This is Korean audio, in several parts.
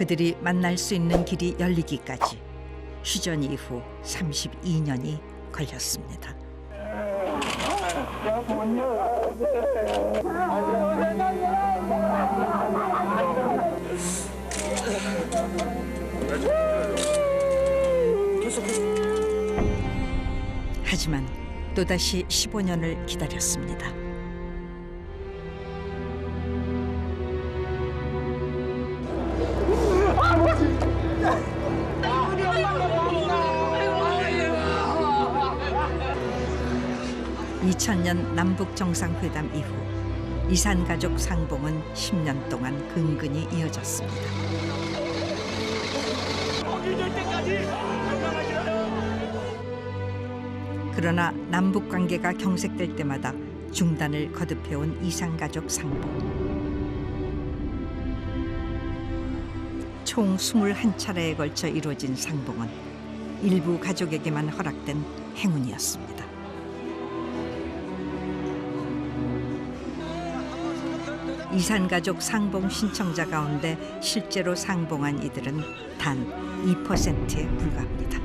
그들이 만날 수 있는 길이 열리기까지 휴전 이후 32년이 걸렸습니다. 하지만 또다시 15년을 기다렸습니다. (2000년) 남북 정상회담 이후 이산 가족 상봉은 10년 동안 근근히 이어졌습니다. 그러나 남북 관계가 경색될 때마다 중단을 거듭해온 이산 가족 상봉. 총 21차례에 걸쳐 이루어진 상봉은 일부 가족에게만 허락된 행운이었습니다. 이산 가족 상봉 신청자 가운데 실제로 상봉한 이들은 단 2%에 불과합니다.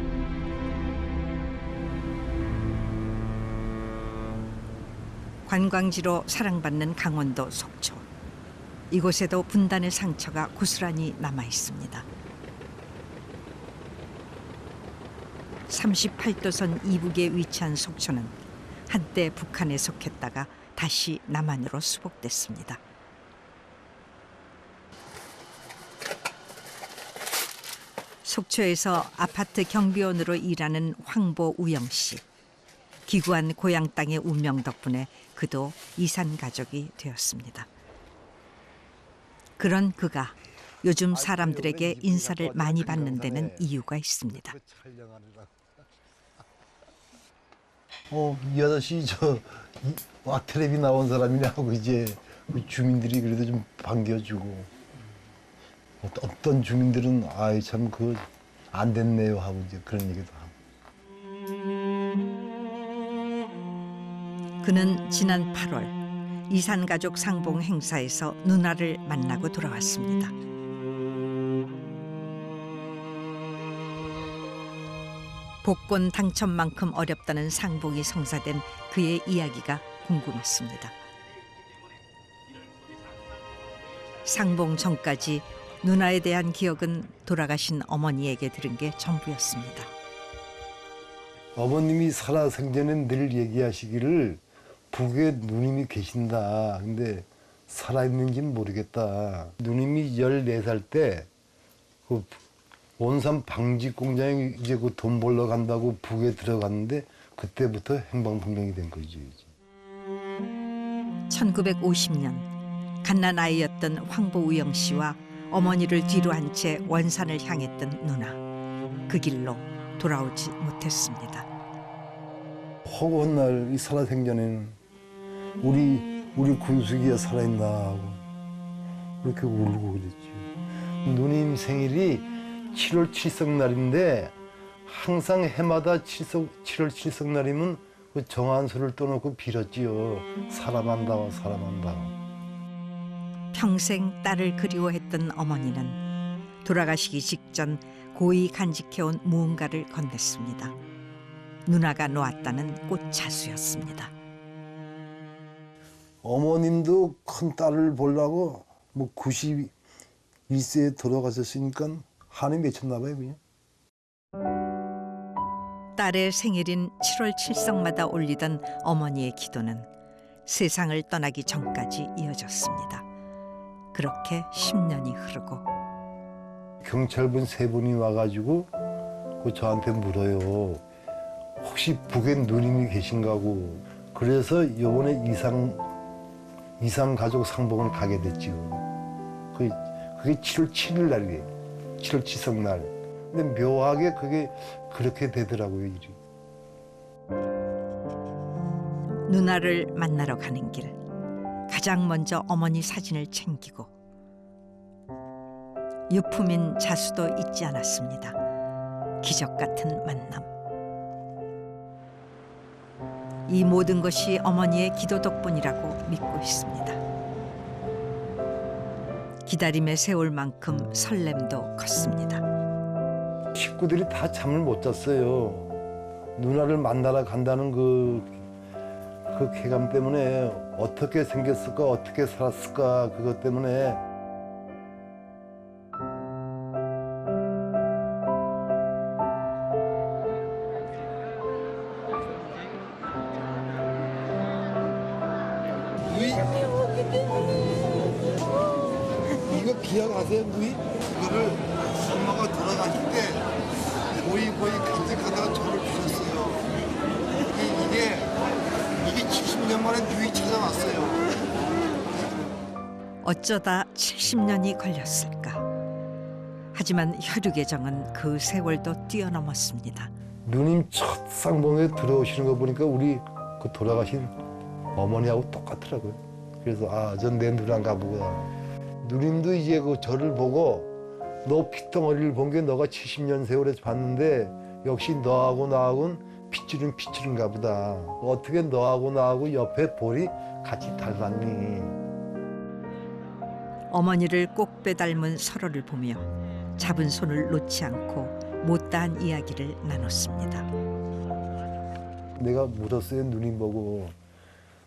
관광지로 사랑받는 강원도 속초. 이곳에도 분단의 상처가 고스란히 남아 있습니다. 38도선 이북에 위치한 속초는 한때 북한에 속했다가 다시 남한으로 수복됐습니다. 속초에서 아파트 경비원으로 일하는 황보우영 씨. 기구한 고향 땅의 운명 덕분에 그도 이산 가족이 되었습니다. 그런 그가 요즘 사람들에게 인사를 많이 받는 데는 이유가 있습니다. 이 아저씨 텔레비 나온 사람이냐 하고 이제 그 주민들이 그래도 좀 반겨주고 어떤 주민들은 아이 참 그 안 됐네요 하고 이제 그런 얘기도 하고. 그는 지난 8월 이산 가족 상봉 행사에서 누나를 만나고 돌아왔습니다. 복권 당첨만큼 어렵다는 상봉이 성사된 그의 이야기가 궁금했습니다. 상봉 전까지 누나에 대한 기억은 돌아가신 어머니에게 들은 게 전부였습니다. 어머님이 살아생전에 늘 얘기하시기를 북에 누님이 계신다. 근데 살아있는지는 모르겠다. 누님이 14살 때 그 원산 방직 공장에 이제 그 돈 벌러 간다고 북에 들어갔는데 그때부터 행방불명이 된 거죠. 1950년 갓난 아이였던 황보우영 씨와 어머니를 뒤로 한 채 원산을 향했던 누나. 그 길로 돌아오지 못했습니다. 허구한 날 이 살아생전에는 우리 군숙이가 살아있나 하고 그렇게 울고 그랬죠. 누님 생일이 7월 7석 날인데 항상 해마다 7월 7석 날이면 그 정한수를 떠놓고 빌었지요. 사람한다, 사람한다. 평생 딸을 그리워했던 어머니는 돌아가시기 직전 고이 간직해온 무언가를 건넸습니다. 누나가 놓았다는 꽃차수였습니다. 어머님도 큰 딸을 보려고 뭐 91세에 돌아가셨으니까 한이 맺혔나 봐요, 그냥. 딸의 생일인 7월 7석마다 올리던 어머니의 기도는 세상을 떠나기 전까지 이어졌습니다. 그렇게 10년이 흐르고 경찰분 3분이 와가지고 그 저한테 물어요. 혹시 북에 누님이 계신가고. 그래서 이번에 이산 가족 상봉을 가게 됐지요. 그게 7월 7일 날이에요. 7월 7석 날. 근데 묘하게 그게 그렇게 되더라고요, 일이. 누나를 만나러 가는 길, 가장 먼저 어머니 사진을 챙기고 유품인 자수도 잊지 않았습니다. 기적 같은 만남. 이 모든 것이 어머니의 기도 덕분이라고 믿고 있습니다. 기다림의 세월만큼 설렘도 컸습니다. 식구들이 다 잠을 못 잤어요. 누나를 만나러 간다는 그 쾌감 때문에 어떻게 생겼을까, 어떻게 살았을까, 그것 때문에. 누이? 이거 기억하세요, 누이? 이거를 엄마가 돌아가실 때 거의 간직하다가 저를 주셨어요. 이게 70년 만에 누이 찾아왔어요. 어쩌다 70년이 걸렸을까. 하지만 혈육의 정은 그 세월도 뛰어넘었습니다. 누님 첫 쌍봉에 들어오시는 거 보니까 우리 그 돌아가신 어머니하고 똑같더라고요. 그래서 전 내 누나인가 보다. 누님도 이제 그 저를 보고 너 피덩어리를 본 게 너가 70년 세월에 봤는데 역시 너하고 나하고는 핏줄인가 보다. 어떻게 너하고 나하고 옆에 볼이 같이 닮았니? 어머니를 꼭 빼닮은 서로를 보며 잡은 손을 놓지 않고 못다한 이야기를 나눴습니다. 내가 물었어요, 누님 보고.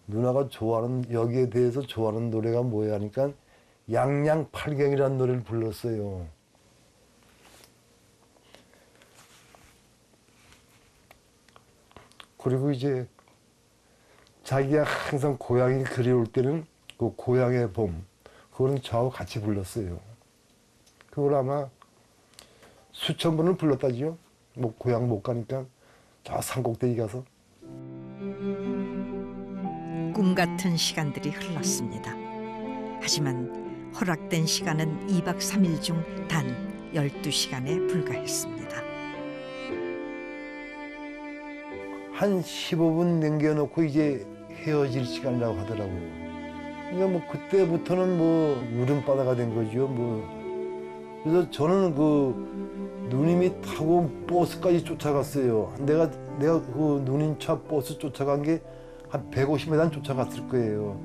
누나가 좋아하는, 여기에 대해서 좋아하는 노래가 뭐야 하니까 양양팔경이라는 노래를 불렀어요. 그리고 이제 자기가 항상 고향이 그리울 때는 그 고향의 봄, 그거는 저하고 같이 불렀어요. 그걸 아마 수천 번을 불렀다지요. 뭐 고향 못 가니까 저 산꼭대기 가서. 꿈 같은 시간들이 흘렀습니다. 하지만 허락된 시간은 2박 3일 중 단 12시간에 불과했습니다. 한 15분 남겨놓고 이제 헤어질 시간이라고 하더라고요. 그러니까 뭐 그때부터는 뭐 울음바다가 된 거죠. 뭐 그래서 저는 그 누님이 타고 버스까지 쫓아갔어요. 내가 그 누님 차 버스 쫓아간 게 한 150m 쫓아갔을 거예요.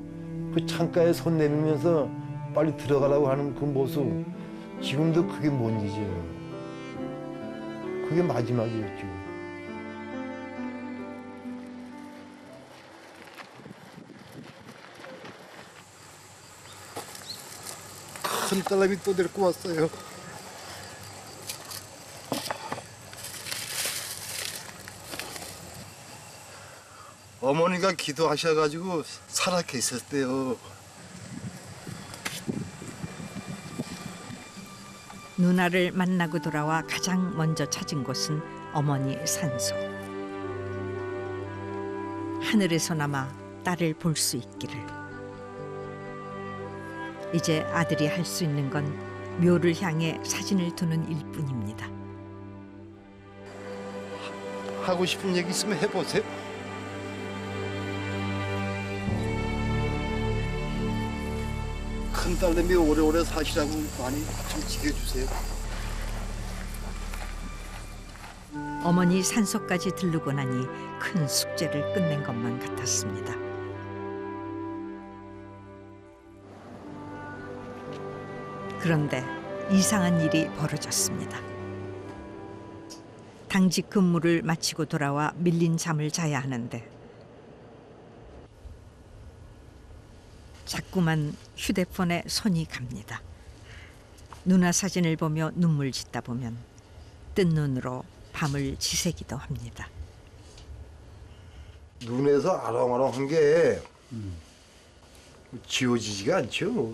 그 창가에 손 내밀면서 빨리 들어가라고 하는 그 모습, 지금도 그게 뭔 일이에요. 그게 마지막이었죠. 큰 딸내미 또 데리고 왔어요. 어머니가 기도하셔가지고 살아 계셨대요. 누나를 만나고 돌아와 가장 먼저 찾은 곳은 어머니 산소. 하늘에서나마 딸을 볼 수 있기를. 이제 아들이 할 수 있는 건 묘를 향해 사진을 두는 일뿐입니다. 하고 싶은 얘기 있으면 해보세요. 큰 딸내미 오래오래 사시라고 많이 좀 지켜주세요. 어머니 산소까지 들르고 나니 큰 숙제를 끝낸 것만 같았습니다. 그런데 이상한 일이 벌어졌습니다. 당직 근무를 마치고 돌아와 밀린 잠을 자야 하는데 자꾸만 휴대폰에 손이 갑니다. 누나 사진을 보며 눈물 짓다 보면 뜬 눈으로 밤을 지새기도 합니다. 눈에서 아롱아롱한 게 지워지지가 않죠.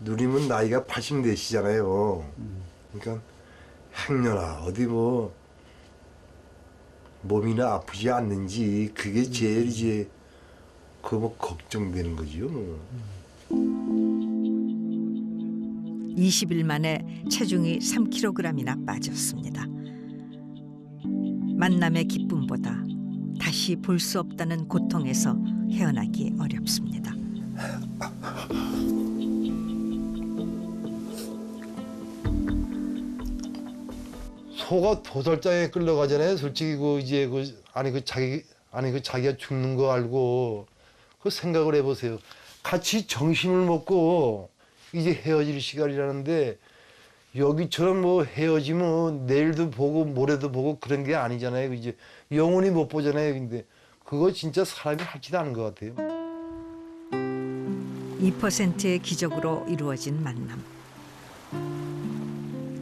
누님은 나이가 84시잖아요. 그러니까 행여나 어디 뭐 몸이나 아프지 않는지 그게 제일 이제 그 뭐 걱정되는 거지요. 20일 만에 체중이 3kg이나 빠졌습니다. 만남의 기쁨보다 다시 볼 수 없다는 고통에서 헤어나기 어렵습니다. 소가 도살장에 끌려가잖아요. 솔직히 자기가 죽는 거 알고 그 생각을 해보세요. 같이 정신을 먹고 이제 헤어질 시간이라는데 여기처럼 뭐 헤어지면 내일도 보고 모레도 보고 그런 게 아니잖아요. 이제 영원히 못 보잖아요. 근데 그거 진짜 사람이 하지도 않은 것 같아요. 2%의 기적으로 이루어진 만남.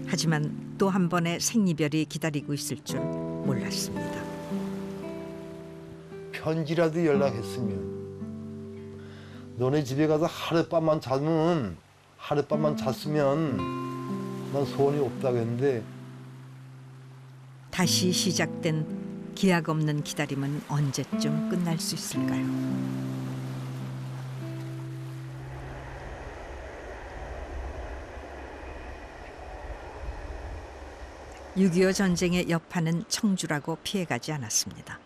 하지만 또 한 번의 생이별이 기다리고 있을 줄 몰랐습니다. 편지라도 연락했으면 너네 집에 가서 하룻밤만 잤으면 난 소원이 없다고 했는데 다시 시작된 기약 없는 기다림은 언제쯤 끝날 수 있을까요? 6.25 전쟁의 여파는 청주라고 피해가지 않았습니다.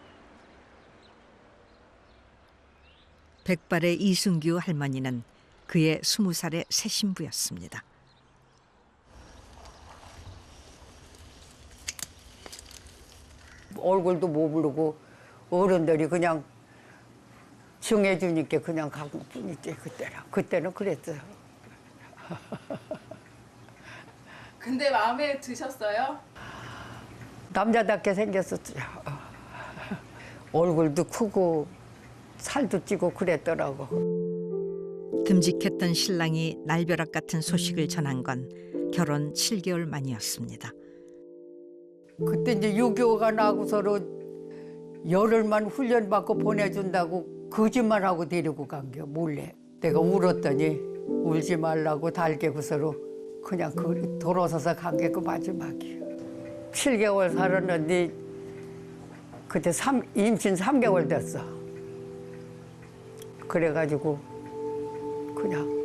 백발의 이순규 할머니는 그의 20살의 새 신부였습니다. 얼굴도 못 부르고 어른들이 그냥 정해주니까 그냥 가고 뿐이지 그때는 그랬어요. 근데 마음에 드셨어요? 남자답게 생겼었죠. 얼굴도 크고 살도 찌고 그랬더라고. 듬직했던 신랑이 날벼락 같은 소식을 전한 건 결혼 7개월 만이었습니다. 그때 이제 6.25가 나고서로 열흘만 훈련받고 보내준다고 거짓말하고 데리고 간겨 몰래. 내가 울었더니 울지 말라고 달개구서로 그냥 돌아서서 간 게 그 마지막이야. 7개월 살았는데 그때 임신 3개월 됐어. 그래가지고 그냥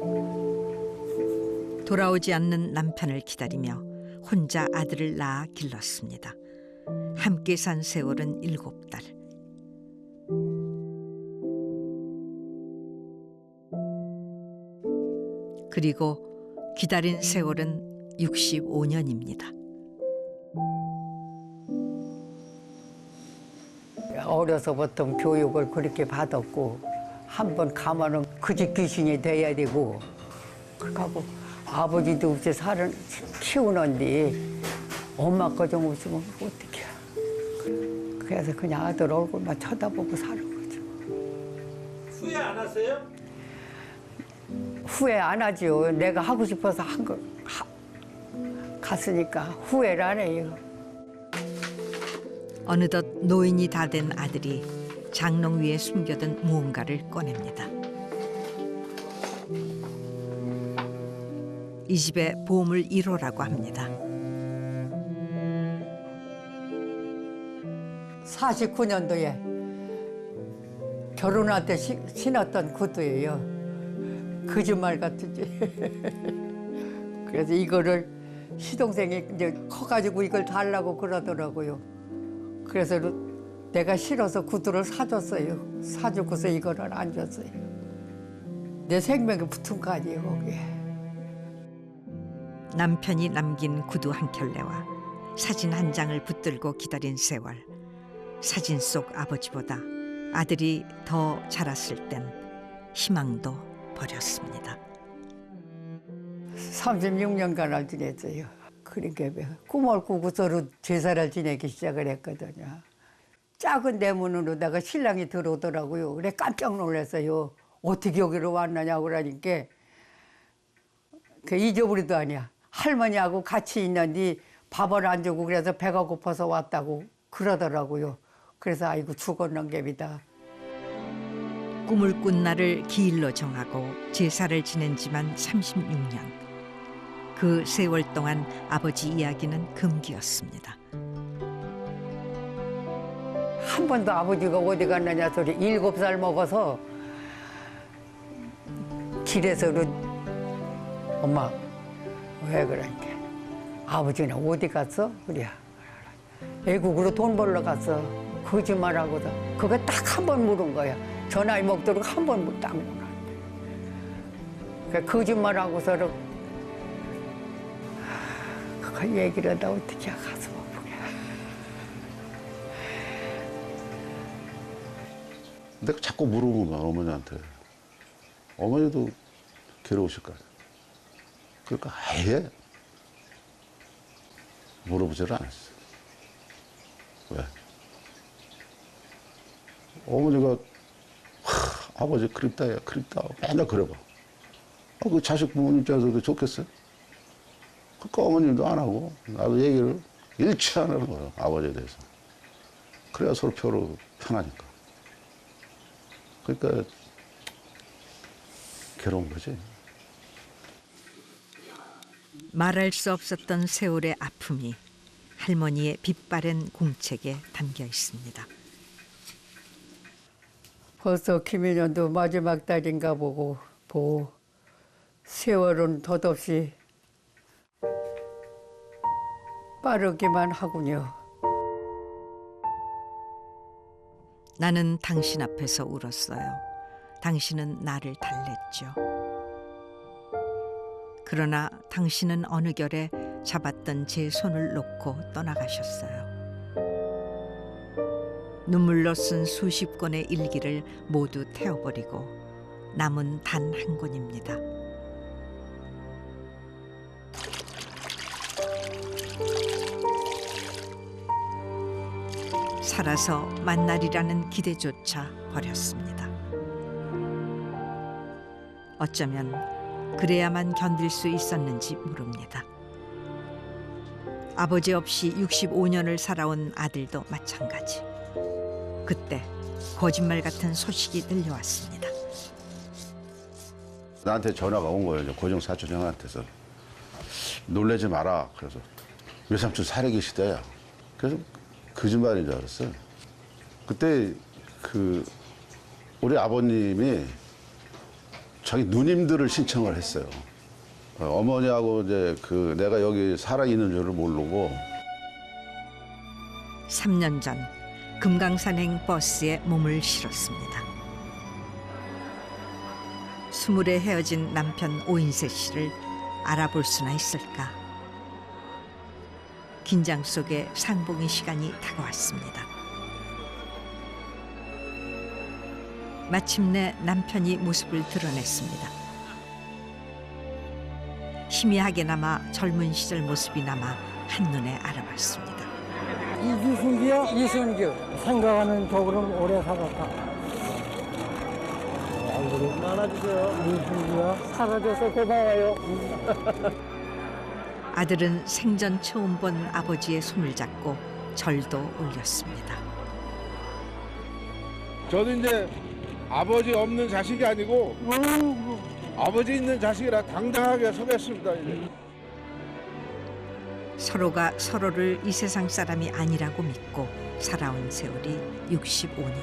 돌아오지 않는 남편을 기다리며 혼자 아들을 낳아 길렀습니다. 함께 산 세월은 7달. 그리고 기다린 세월은 65년입니다. 어려서부터 교육을 그렇게 받았고 한 번 가면은 그 집 귀신이 돼야 되고 그하고 아버지도 없이 키우는데 엄마 거 좀 없으면 어떡해. 그래서 그냥 아들 얼굴만 쳐다보고 사는 거죠. 후회 안 하세요? 후회 안 하지요. 내가 하고 싶어서 갔으니까 후회를 안 해요. 어느덧 노인이 다 된 아들이 장롱 위에 숨겨둔 무언가를 꺼냅니다. 이 집의 보물 1호라고 합니다. 49년도에 결혼할 때 신었던 구두예요. 거짓말 같은지. 그래서 이거를 시동생이 이제 커가지고 이걸 달라고 그러더라고요. 그래서 내가 싫어서 구두를 사줬어요. 사주고서 이거를 안 줬어요. 내 생명이 붙은 거 아니에요, 거기에. 남편이 남긴 구두 한 켤레와 사진 한 장을 붙들고 기다린 세월. 사진 속 아버지보다 아들이 더 자랐을 땐 희망도 버렸습니다. 36년간을 지냈어요. 그러니까 꿈을 꾸고서로 제사를 지내기 시작을 했거든요. 작은 대문으로다가 신랑이 들어오더라고요. 그래 깜짝 놀랐어요. 어떻게 여기로 왔느냐고 그러니까 그 잊어버리도 아니야. 할머니하고 같이 있는데 밥을 안 주고 그래서 배가 고파서 왔다고 그러더라고요. 그래서 아이고 죽었는 갭이다. 꿈을 꾼 날을 기일로 정하고 제사를 지낸 지만 36년. 그 세월 동안 아버지 이야기는 금기였습니다. 한 번도 아버지가 어디 갔느냐 소리 7살 먹어서 길에서는 엄마 왜 그러니까 아버지는 어디 갔어? 그래 외국으로 돈 벌러 갔어. 거짓말하고도 그거 딱 한 번 물은 거야. 저 나이 먹도록 한 번 딱 물어. 그 거짓말하고서는 그 얘기를 하다 어떻게 가서 내가 자꾸 물어보는 거야, 어머니한테. 어머니도 괴로우실 거 아니야. 그러니까 아예 물어보지를 않았어. 왜? 어머니가 아버지 그립다, 야, 그립다. 맨날 그래봐. 그 자식 부모님 입장에서도 좋겠어요? 그러니까 어머님도 안 하고, 나도 얘기를 일치 안 하는 거예요, 아버지에 대해서. 그래야 서로 편하니까. 그러니까, 괴로운 거지. 말할 수 없었던 세월의 아픔이 할머니의 빛바랜 공책에 담겨 있습니다. 벌써 김인년도 마지막 달인가 보고 세월은 덧없이 빠르기만 하군요. 나는 당신 앞에서 울었어요. 당신은 나를 달랬죠. 그러나 당신은 어느 결에 잡았던 제 손을 놓고 떠나가셨어요. 눈물로 쓴 수십 권의 일기를 모두 태워버리고 남은 단 한 권입니다. 살아서 만날이라는 기대조차 버렸습니다. 어쩌면 그래야만 견딜 수 있었는지 모릅니다. 아버지 없이 65년을 살아온 아들도 마찬가지. 그때 거짓말 같은 소식이 들려왔습니다. 나한테 전화가 온 거예요. 고정 사촌 형한테서. 놀라지 마라. 그래서 외삼촌 살아계 시대야. 그래서 거짓말인 줄 알았어요. 그때 우리 아버님이 자기 누님들을 신청을 했어요. 어머니하고 이제 내가 여기 살아있는 줄을 모르고. 3년 전 금강산행 버스에 몸을 실었습니다. 20에 헤어진 남편 오인세 씨를 알아볼 수나 있을까? 긴장 속에 상봉의 시간이 다가왔습니다. 마침내 남편이 모습을 드러냈습니다. 희미하게나마 젊은 시절 모습이 남아 한눈에 알아봤습니다. 이순기야? 이순규. 생각하는 쪽으로는 오래 살았다. 얼굴이 안아주세요. 이순기야. 살아줘서 고마워요. 아들은 생전 처음 본 아버지의 손을 잡고 절도 올렸습니다. 저도 이제 아버지 없는 자식이 아니고 아버지 있는 자식이라 당당하게 서겠습니다. 이제. 서로가 서로를 이 세상 사람이 아니라고 믿고 살아온 세월이 65년.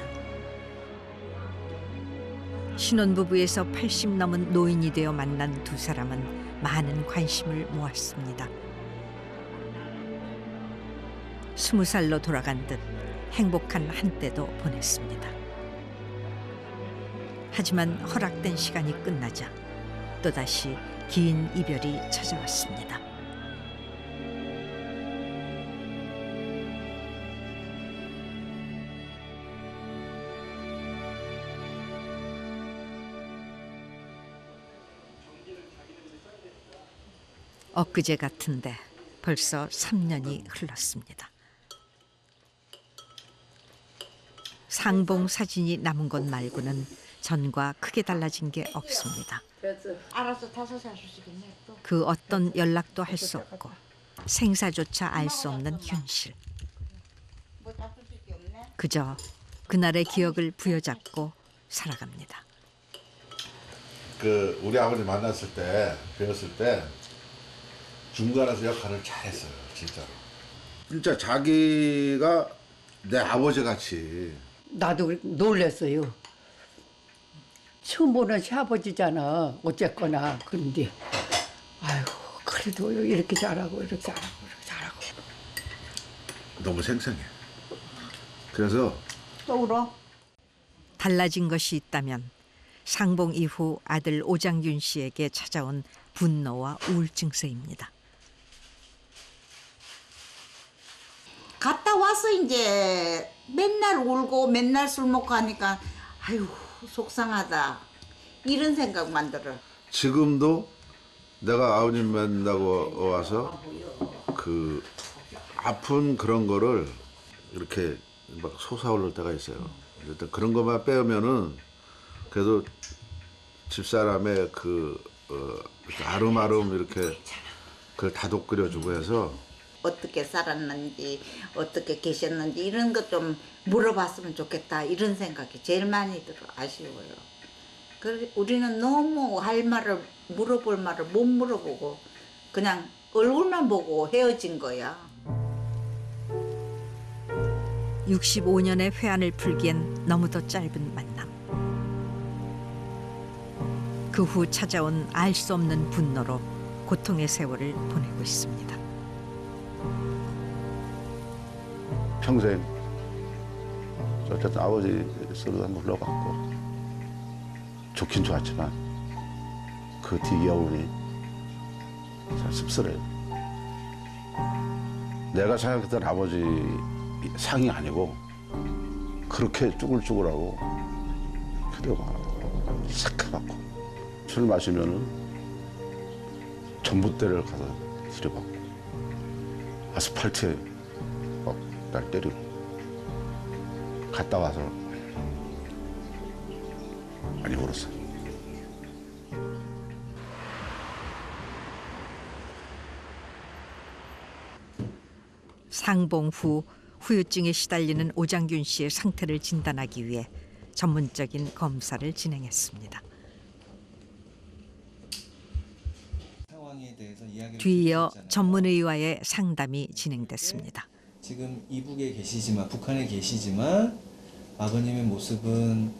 신혼부부에서 80 넘은 노인이 되어 만난 두 사람은 많은 관심을 모았습니다. 20살로 돌아간 듯 행복한 한때도 보냈습니다. 하지만 허락된 시간이 끝나자 또다시 긴 이별이 찾아왔습니다. 엊그제 같은데 벌써 3년이 흘렀습니다. 상봉 사진이 남은 것 말고는 전과 크게 달라진 게 없습니다. 알아서 타서 사주시겠네 또. 그 어떤 연락도 할 수 없고 생사조차 알 수 없는 현실. 그저 그날의 기억을 부여잡고 살아갑니다. 우리 아버지 만났을 때, 배웠을 때 중간에서 역할을 잘했어요, 진짜로. 진짜 자기가 내 아버지 같이. 나도 놀랐어요. 처음 보는 시아버지잖아. 어쨌거나. 그런데 아이고 그래도 이렇게 잘하고 이렇게 잘하고 이렇게 잘하고. 너무 생생해. 그래서 또 울어? 달라진 것이 있다면 상봉 이후 아들 오장균 씨에게 찾아온 분노와 우울증세입니다. 갔다 와서 이제 맨날 울고 맨날 술 먹고 하니까 아유 속상하다 이런 생각만 들어. 지금도 내가 아버님 만나고 와서 그 아픈 그런 거를 이렇게 막 솟아오를 때가 있어요. 일단 그런 것만 빼면은 그래도 집사람의 이렇게 아름아름 이렇게 그걸 다독거려주고 해서 어떻게 살았는지 어떻게 계셨는지 이런 것 좀 물어봤으면 좋겠다 이런 생각이 제일 많이 들어. 아쉬워요. 우리는 너무 할 말을 물어볼 말을 못 물어보고 그냥 얼굴만 보고 헤어진 거야. 65년의 회한을 풀기엔 너무도 짧은 만남. 그 후 찾아온 알 수 없는 분노로 고통의 세월을 보내고 있습니다. 평생 어쨌든 아버지 쓰러다 눌러봤고 좋긴 좋았지만 그 뒤여운이 참 씁쓸해요. 내가 생각했던 아버지 상이 아니고 그렇게 쭈글쭈글하고 피부가 새카맣고 술 마시면은 전봇대를 가서 들여받고 아스팔트에 막 날 때리고 갔다 와서 많이 울었어요. 상봉 후 후유증에 시달리는 오장균 씨의 상태를 진단하기 위해 전문적인 검사를 진행했습니다. 뒤이어 전문의와의 상담이 진행됐습니다. 지금 이북에 계시지만 북한에 계시지만 아버님의 모습은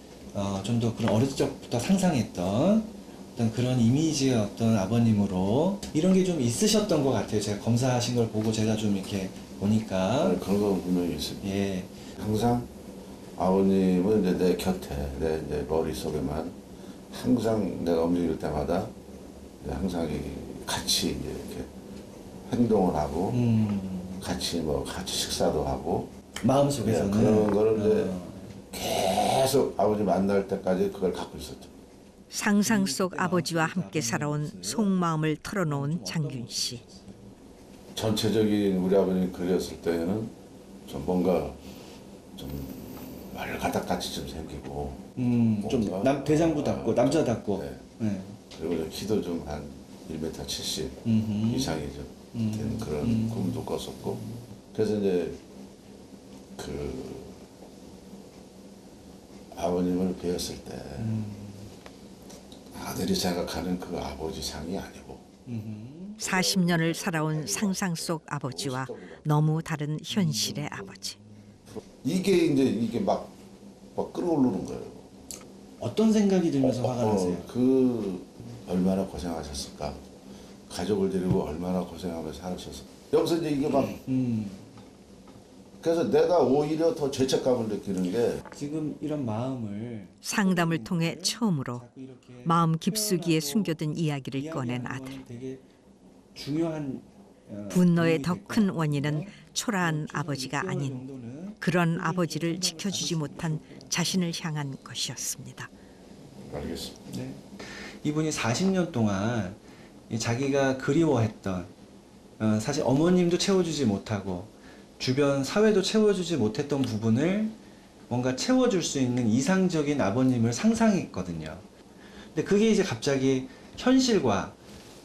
좀 더 그런 어렸을 적부터 상상했던 어떤 그런 이미지의 어떤 아버님으로 이런 게 좀 있으셨던 것 같아요. 제가 검사하신 걸 보고 제가 좀 이렇게 보니까 그런 건 분명히 있습니다. 예. 항상 아버님은 이제 내 곁에 내 이제 머릿속에만 항상 내가 움직일 때마다 항상 같이 이제 이렇게 행동을 하고 같이 식사도 하고 마음속에서는 그런 거를 이제 계속 아버지 만날 때까지 그걸 갖고 있었죠. 상상 속 아버지와 함께 살아온 속마음을 털어놓은 장균 씨. 전체적인 우리 아버님 그렸을 때는 좀 뭔가 좀 말가닥같이 좀 생기고 좀 대장부답고 남자답고 네. 네. 그리고 키도 좀 한 1m 70 이상이 좀 된 그런 꿈도 꿨었고 그래서 이제 그 아버님을 뵈었을 때 아들이 생각하는 그 아버지 상이 아니고 40년을 살아온 상상 속 아버지와 너무 다른 현실의 아버지. 이게 막 끌어오르는 거예요. 어떤 생각이 들면서 화가 나세요? 그 얼마나 고생하셨을까? 가족을 데리고 얼마나 고생하면서 살으셨을까? 여기서 이제 이게 막 그래서 내가 오히려 더 죄책감을 느끼는 게 지금 이런 마음을 상담을 통해 처음으로 마음 깊숙이에 숨겨둔 이야기를 꺼낸 아들. 되게 중요한 분노의 더 큰 원인은 초라한 아버지가 아닌 그런 아버지를 지켜주지 못한 자신을 향한 것이었습니다. 알겠습니다. 네. 이분이 40년 동안 자기가 그리워했던 사실 어머님도 채워주지 못하고 주변 사회도 채워주지 못했던 부분을 뭔가 채워줄 수 있는 이상적인 아버님을 상상했거든요. 근데 그게 이제 갑자기 현실과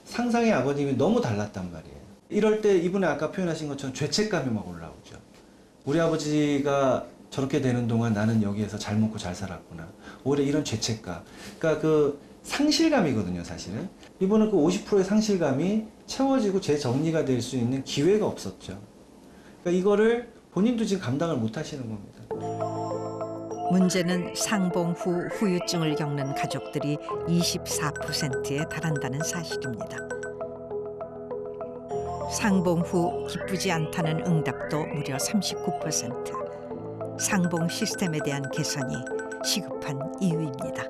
상상의 아버님이 너무 달랐단 말이에요. 이럴 때 이분이 아까 표현하신 것처럼 죄책감이 막 올라오죠. 우리 아버지가 저렇게 되는 동안 나는 여기에서 잘 먹고 잘 살았구나. 오히려 이런 죄책감. 그러니까 그 상실감이거든요, 사실은. 이분은 그 50%의 상실감이 채워지고 재정리가 될 수 있는 기회가 없었죠. 그러니까 이거를 본인도 지금 감당을 못 하시는 겁니다. 문제는 상봉 후 후유증을 겪는 가족들이 24%에 달한다는 사실입니다. 상봉 후 기쁘지 않다는 응답도 무려 39%. 상봉 시스템에 대한 개선이 시급한 이유입니다.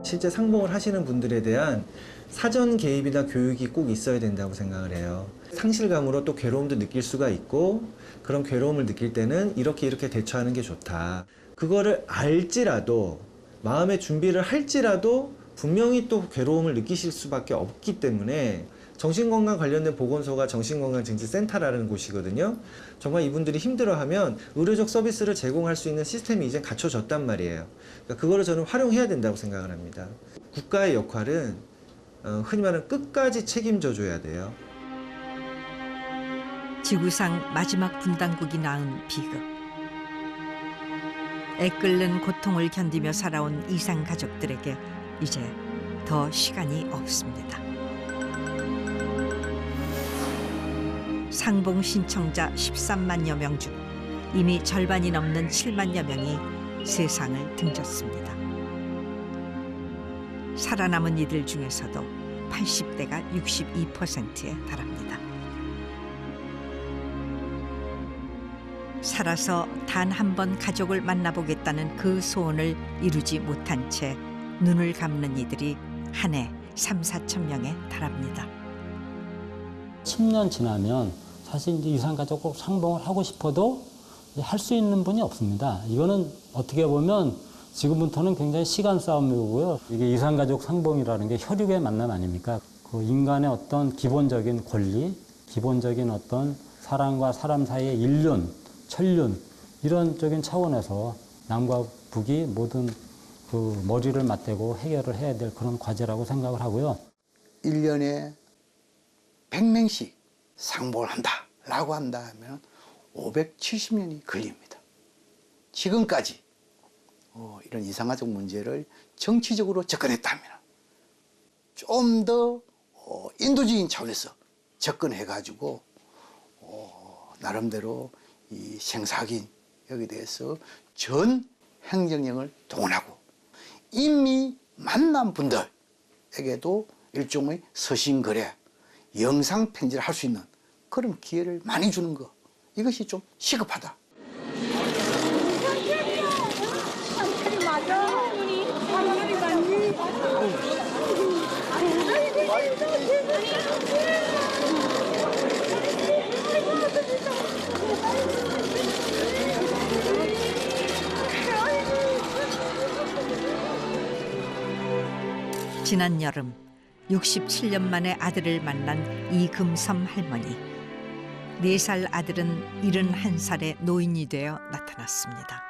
실제 상봉을 하시는 분들에 대한 사전 개입이나 교육이 꼭 있어야 된다고 생각을 해요. 상실감으로 또 괴로움도 느낄 수가 있고 그런 괴로움을 느낄 때는 이렇게 대처하는 게 좋다. 그거를 알지라도 마음의 준비를 할지라도 분명히 또 괴로움을 느끼실 수밖에 없기 때문에 정신건강 관련된 보건소가 정신건강증진센터라는 곳이거든요. 정말 이분들이 힘들어하면 의료적 서비스를 제공할 수 있는 시스템이 이제 갖춰졌단 말이에요. 그러니까 그거를 저는 활용해야 된다고 생각을 합니다. 국가의 역할은 흔히 말하는 끝까지 책임져 줘야 돼요. 지구상 마지막 분당국이 낳은 비극. 애끓는 고통을 견디며 살아온 이상 가족들에게 이제 더 시간이 없습니다. 상봉 신청자 13만여 명 중 이미 절반이 넘는 7만여 명이 세상을 등졌습니다. 살아남은 이들 중에서도 80대가 62%에 달합니다. 살아서 단 한 번 가족을 만나보겠다는 그 소원을 이루지 못한 채 눈을 감는 이들이 한 해 3~4천 명에 달합니다. 10년 지나면 사실 이제 이산가족 꼭 상봉을 하고 싶어도 할 수 있는 분이 없습니다. 이거는 어떻게 보면 지금부터는 굉장히 시간 싸움이고요. 이게 이산가족 상봉이라는 게 혈육의 만남 아닙니까? 그 인간의 어떤 기본적인 권리, 기본적인 어떤 사람과 사람 사이의 인륜, 천륜 이런 적인 차원에서 남과 북이 모든 그 머리를 맞대고 해결을 해야 될 그런 과제라고 생각을 하고요. 1년에 100명씩 상봉을 한다라고 한다면 570년이 걸립니다. 지금까지 이런 이산가족 문제를 정치적으로 접근했다면 좀 더 인도적인 차원에서 접근해가지고 나름대로 이 생사긴 여기에 대해서 전 행정력을 동원하고 이미 만난 분들에게도 일종의 서신거래, 영상편지를 할 수 있는 그런 기회를 많이 주는 거, 이것이 좀 시급하다. 지난 여름 67년 만에 아들을 만난 이금섬 할머니. 4살 아들은 71살의 노인이 되어 나타났습니다.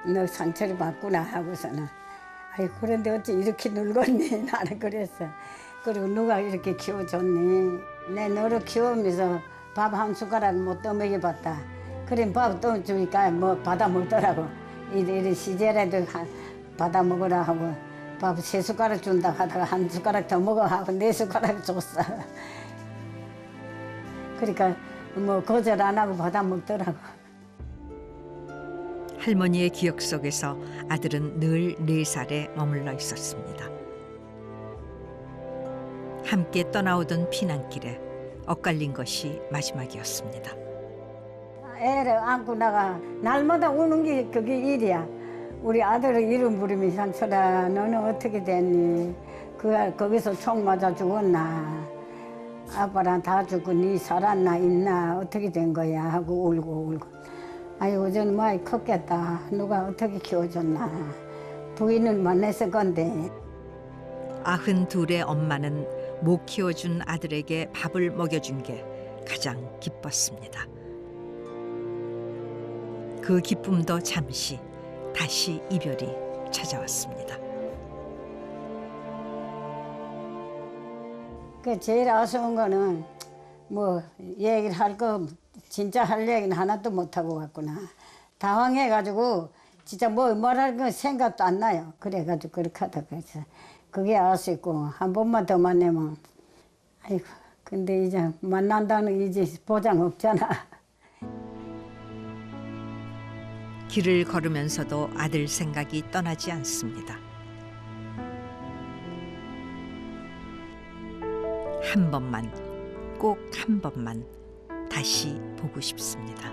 너 상처를 받구나 하고서는 아이 그런데 어찌 이렇게 늙었니 나는 그랬어. 그리고 누가 이렇게 키워줬니. 내 너를 키우면서 밥 한 숟가락 못 떠먹여봤다. 그럼 밥 또 주니까 뭐 받아 먹더라고. 이리 시제라도 받아 먹으라 하고 밥 3숟가락 준다 하다가 1숟가락 더 먹어 하고 4숟가락 줬어. 그러니까 뭐 거절 안 하고 받아 먹더라고. 할머니의 기억 속에서 아들은 늘 4살에 머물러 있었습니다. 함께 떠나오던 피난길에 엇갈린 것이 마지막이었습니다. 애를 안고 나가 날마다 우는 게 그게 일이야. 우리 아들을 이름 부르면 상처라. 너는 어떻게 됐니? 거기서 총 맞아 죽었나? 아빠랑 다 죽고 니 살았나 있나? 어떻게 된 거야? 하고 울고. 아이고 저는 많이 컸겠다. 누가 어떻게 키워줬나? 부인을 만났을 건데. 92의 엄마는 못 키워준 아들에게 밥을 먹여준 게 가장 기뻤습니다. 그 기쁨도 잠시 다시 이별이 찾아왔습니다. 그 제일 아쉬운 거는 뭐 얘기를 할 거 진짜 할 얘기는 하나도 못 하고 갔구나. 당황해가지고 진짜 뭐할 거 생각도 안 나요. 그래가지고 그렇게 하다가 그게 아쉽고 한 번만 더 만나면 아이고 근데 이제 만난다는 이제 보장 없잖아. 길을 걸으면서도 아들 생각이 떠나지 않습니다. 한 번만, 꼭 한 번만 다시 보고 싶습니다.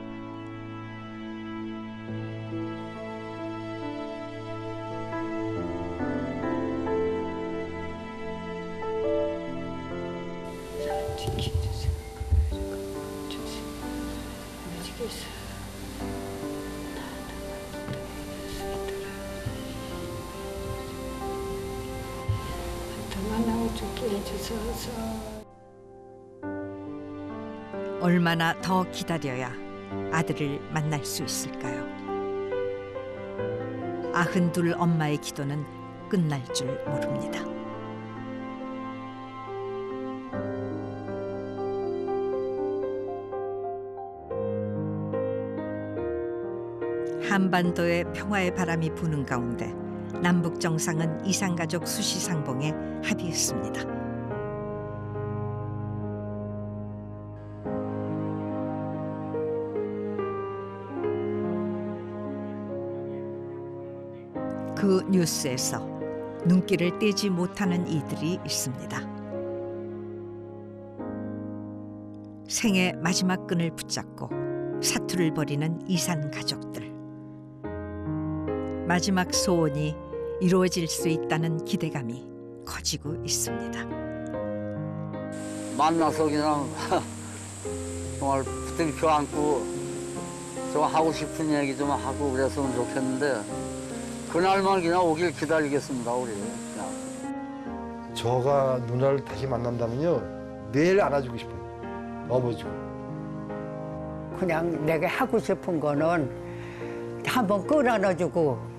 주소서. 얼마나 더 기다려야 아들을 만날 수 있을까요? 92 엄마의 기도는 끝날 줄 모릅니다. 한반도의 평화의 바람이 부는 가운데 남북 정상은 이산가족 수시상봉에 합의했습니다. 그 뉴스에서 눈길을 떼지 못하는 이들이 있습니다. 생의 마지막 끈을 붙잡고 사투를 벌이는 이산 가족들. 마지막 소원이 이루어질 수 있다는 기대감이 커지고 있습니다. 만나서 그냥 정말 부둥켜 안고 좀 하고 싶은 얘기 좀 하고 그랬으면 좋겠는데 그날만 그냥 오길 기다리겠습니다, 우리. 그냥. 저가 누나를 다시 만난다면요 매일 안아주고 싶어요. 업어주고. 그냥 내가 하고 싶은 거는 한번 끌어안아주고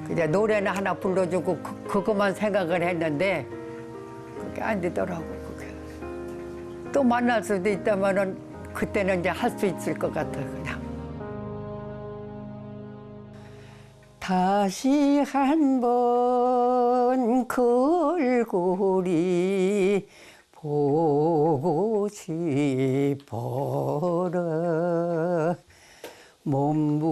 그냥 노래나 하나 불러주고 그것만 생각을 했는데 그게 안 되더라고. 그게. 또 만날 수도 있다면은 그때는 이제 할 수 있을 것 같아요. 그냥. 다시 한번 그 얼굴이 보고 싶어라. 몸부림치며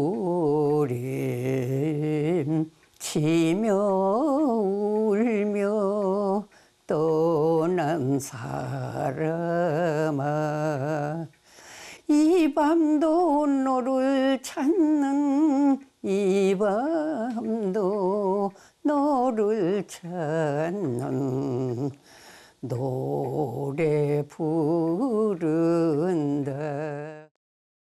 울며 떠난 사람아, 이 밤도 너를 찾는 이 밤도 너를 찾는 노래 부르